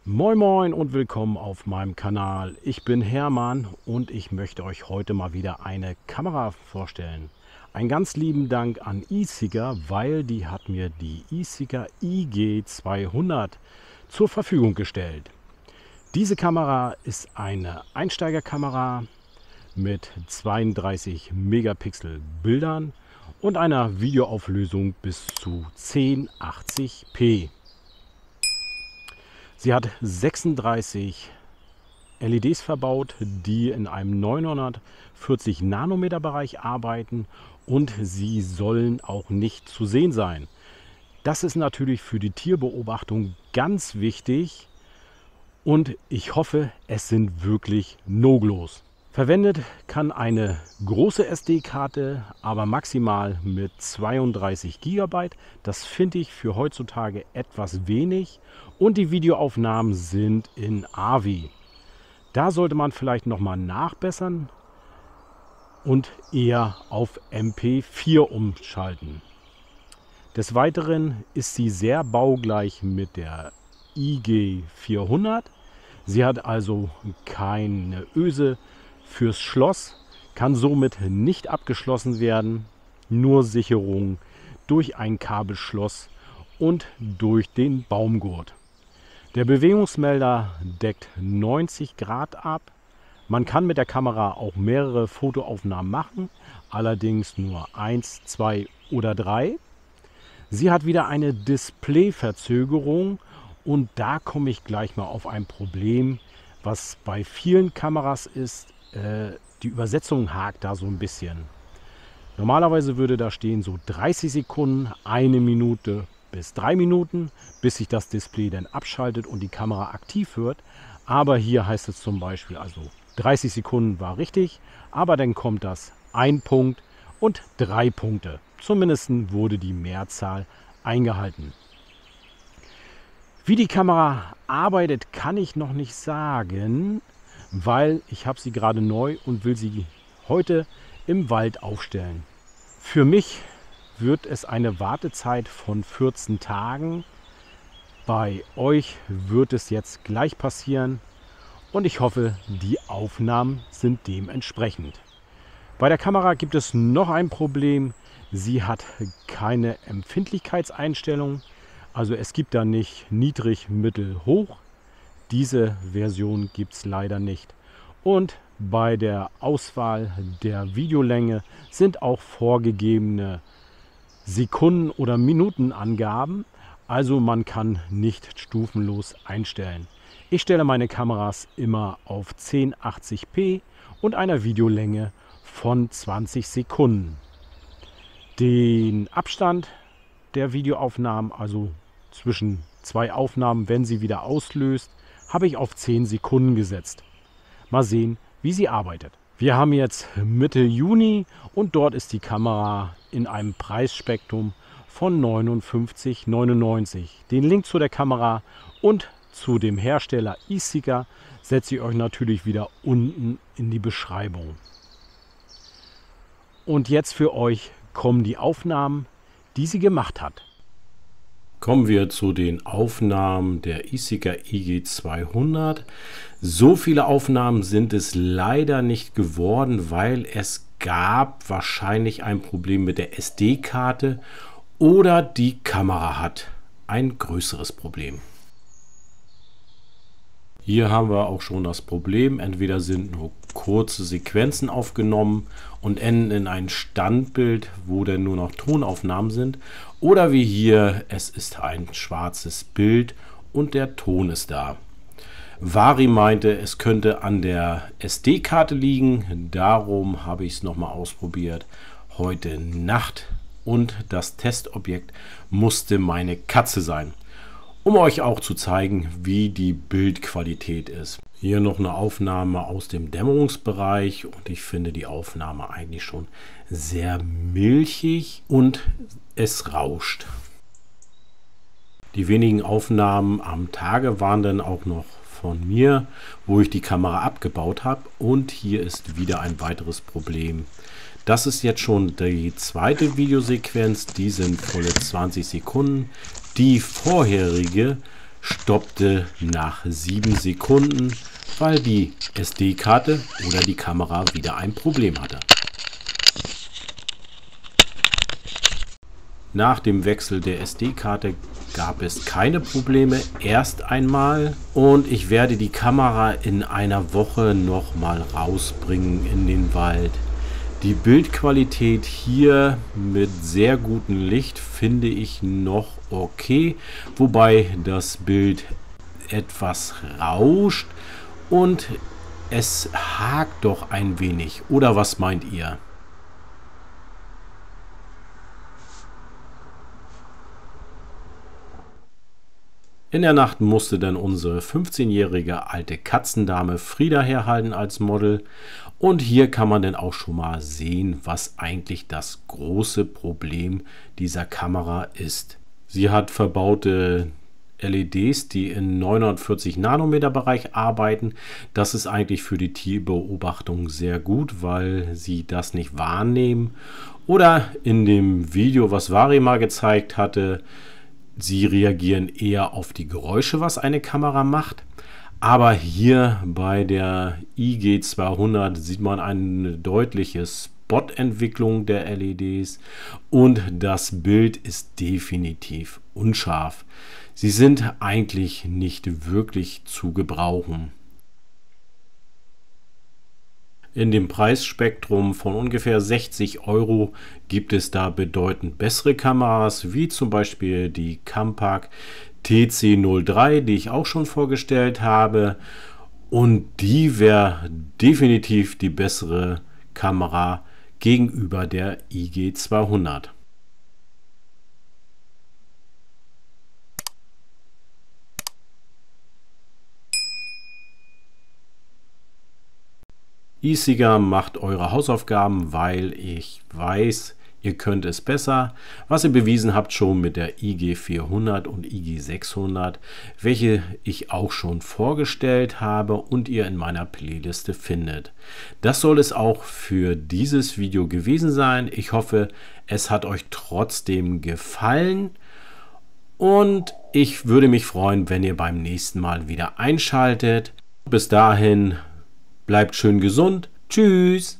Moin Moin und willkommen auf meinem Kanal. Ich bin Hermann und ich möchte euch heute mal wieder eine Kamera vorstellen. Einen ganz lieben Dank an eSeeker, weil die hat mir die eSeeker IG200 zur Verfügung gestellt. Diese Kamera ist eine Einsteigerkamera mit 32 Megapixel Bildern und einer Videoauflösung bis zu 1080p. Sie hat 36 LEDs verbaut, die in einem 940 Nanometer Bereich arbeiten und sie sollen auch nicht zu sehen sein. Das ist natürlich für die Tierbeobachtung ganz wichtig und ich hoffe, es sind wirklich No-Gos. Verwendet kann eine große SD-Karte, aber maximal mit 32 GB. Das finde ich für heutzutage etwas wenig. Und die Videoaufnahmen sind in AVI. Da sollte man vielleicht nochmal nachbessern und eher auf MP4 umschalten. Des Weiteren ist sie sehr baugleich mit der IG400. Sie hat also keine Öse fürs Schloss, kann somit nicht abgeschlossen werden, nur Sicherung durch ein Kabelschloss und durch den Baumgurt. Der Bewegungsmelder deckt 90 Grad ab. Man kann mit der Kamera auch mehrere Fotoaufnahmen machen, allerdings nur 1, 2 oder 3. Sie hat wieder eine Displayverzögerung und da komme ich gleich mal auf ein Problem, was bei vielen Kameras ist. Die Übersetzung hakt da so ein bisschen. Normalerweise würde da stehen so 30 Sekunden, 1 Minute bis 3 Minuten, bis sich das Display dann abschaltet und die Kamera aktiv wird. Aber hier heißt es zum Beispiel, also 30 Sekunden war richtig, aber dann kommt das 1 Punkt und 3 Punkte. Zumindest wurde die Mehrzahl eingehalten. Wie die Kamera arbeitet, kann ich noch nicht sagen, weil ich habe sie gerade neu und will sie heute im Wald aufstellen. Für mich wird es eine Wartezeit von 14 Tagen. Bei euch wird es jetzt gleich passieren und ich hoffe, die Aufnahmen sind dementsprechend. Bei der Kamera gibt es noch ein Problem. Sie hat keine Empfindlichkeitseinstellung. Also es gibt da nicht niedrig, mittel, hoch. Diese Version gibt es leider nicht. Und bei der Auswahl der Videolänge sind auch vorgegebene Sekunden- oder Minutenangaben. Also man kann nicht stufenlos einstellen. Ich stelle meine Kameras immer auf 1080p und einer Videolänge von 20 Sekunden. Den Abstand der Videoaufnahmen, also zwischen zwei Aufnahmen, wenn sie wieder auslöst, habe ich auf 10 Sekunden gesetzt. Mal sehen, wie sie arbeitet. Wir haben jetzt Mitte Juni und dort ist die Kamera in einem Preisspektrum von 59,99. Den Link zu der Kamera und zu dem Hersteller eSeeker setze ich euch natürlich wieder unten in die Beschreibung. Und jetzt für euch kommen die Aufnahmen, die sie gemacht hat. Kommen wir zu den Aufnahmen der eSeeker IG200. So viele Aufnahmen sind es leider nicht geworden, weil es gab wahrscheinlich ein Problem mit der SD-Karte oder die Kamera hat ein größeres Problem. Hier haben wir auch schon das Problem, entweder sind nur kurze Sequenzen aufgenommen und enden in ein Standbild, wo dann nur noch Tonaufnahmen sind, oder wie hier, es ist ein schwarzes Bild und der Ton ist da. Vari meinte, es könnte an der SD-Karte liegen, darum habe ich es nochmal ausprobiert heute Nacht und das Testobjekt musste meine Katze sein. Um euch auch zu zeigen, wie die Bildqualität ist. Hier noch eine Aufnahme aus dem Dämmerungsbereich und ich finde die Aufnahme eigentlich schon sehr milchig und es rauscht. Die wenigen Aufnahmen am Tage waren dann auch noch von mir, wo ich die Kamera abgebaut habe und hier ist wieder ein weiteres Problem. Das ist jetzt schon die zweite Videosequenz, die sind volle 20 Sekunden. Die vorherige stoppte nach 7 Sekunden, weil die SD-Karte oder die Kamera wieder ein Problem hatte. Nach dem Wechsel der SD-Karte gab es keine Probleme erst einmal und ich werde die Kamera in einer Woche nochmal rausbringen in den Wald. Die Bildqualität hier mit sehr gutem Licht finde ich noch okay, wobei das Bild etwas rauscht und es hakt doch ein wenig. Oder was meint ihr? In der Nacht musste dann unsere 15-jährige alte Katzendame Frieda herhalten als Model. Und hier kann man dann auch schon mal sehen, was eigentlich das große Problem dieser Kamera ist. Sie hat verbaute LEDs, die in 940 Nanometer Bereich arbeiten. Das ist eigentlich für die Tierbeobachtung sehr gut, weil sie das nicht wahrnehmen. Oder in dem Video, was Vari mal gezeigt hatte, sie reagieren eher auf die Geräusche, was eine Kamera macht. Aber hier bei der IG200 sieht man eine deutliche Spot-Entwicklung der LEDs und das Bild ist definitiv unscharf. Sie sind eigentlich nicht wirklich zu gebrauchen. In dem Preisspektrum von ungefähr 60 € gibt es da bedeutend bessere Kameras, wie zum Beispiel die Campac TC03, die ich auch schon vorgestellt habe. Und die wäre definitiv die bessere Kamera gegenüber der IG200. E-Cigar macht eure Hausaufgaben, weil ich weiß, ihr könnt es besser, was ihr bewiesen habt schon mit der IG400 und IG600, welche ich auch schon vorgestellt habe und ihr in meiner Playliste findet. Das soll es auch für dieses Video gewesen sein. Ich hoffe, es hat euch trotzdem gefallen und ich würde mich freuen, wenn ihr beim nächsten Mal wieder einschaltet. Bis dahin, bleibt schön gesund. Tschüss.